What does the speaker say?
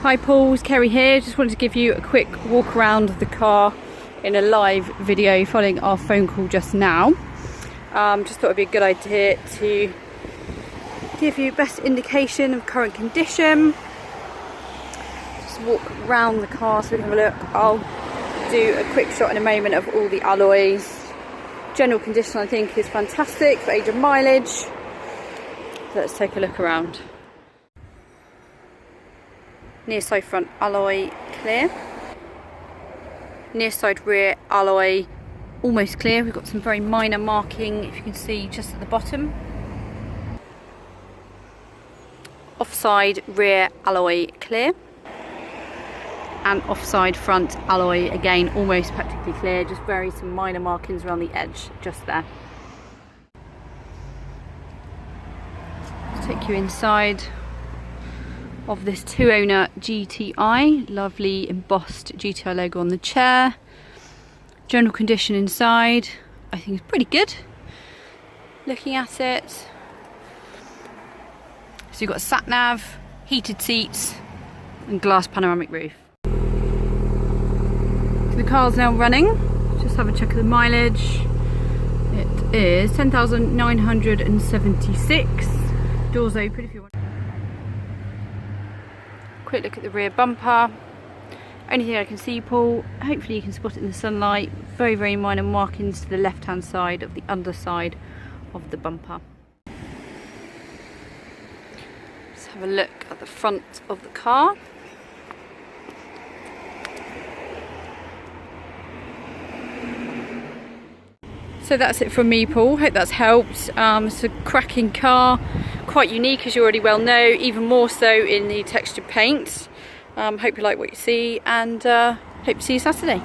Hi Pauls, Kerry here. Just wanted to give you a quick walk around the car in a live video following our phone call just now. Just thought it'd be a good idea to give you best indication of current condition. Just walk around the car so we can have a look. I'll do a quick shot in a moment of all the alloys. General condition I think is fantastic for age of mileage. So let's take a look around. Near side front alloy clear. Near side rear alloy almost clear. We've got some very minor marking, if you can see, just at the bottom. Offside rear alloy clear. And offside front alloy again almost practically clear, just some minor markings around the edge just there. Let's take you inside of this two-owner GTI. Lovely embossed GTI logo on the chair. General condition inside I think is pretty good. Looking at it, so you've got a sat nav, heated seats and glass panoramic roof. So the car's now running. Just have a check of the mileage. It is 10,976. Doors open if you want. Quick look at the rear bumper. Only thing I can see, Paul, hopefully you can spot it in the sunlight, very minor markings to the left hand side of the underside of the bumper. Let's have a look at the front of the car. So that's it from me, Paul. Hope that's helped. It's a cracking car, quite unique as you already well know, even more so in the textured paint. Hope you like what you see, and hope to see you Saturday.